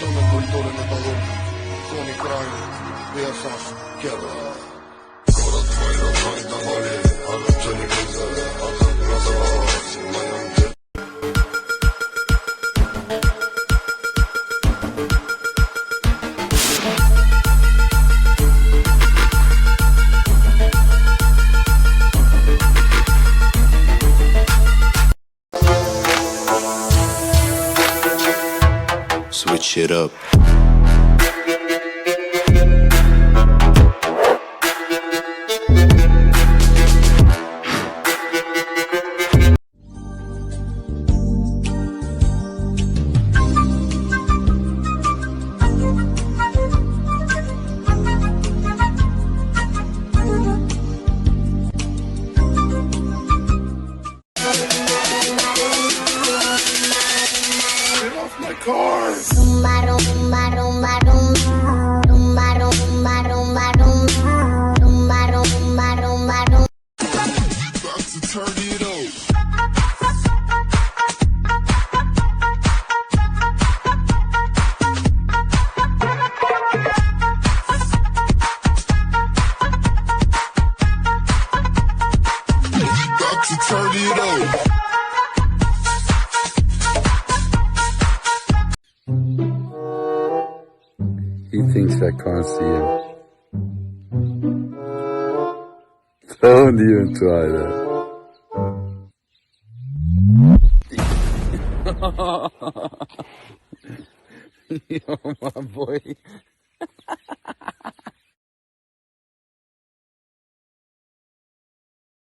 Sono un cultore metador con i crime VSS Kjell. Korat fajra tajta hali Alla qeni kizere Ata nazara Sima jam jet. Switch it up. Get off my car! About to turn it up. About to turn it up. He thinks I can't see him. Don't even try that. Yo, my boy.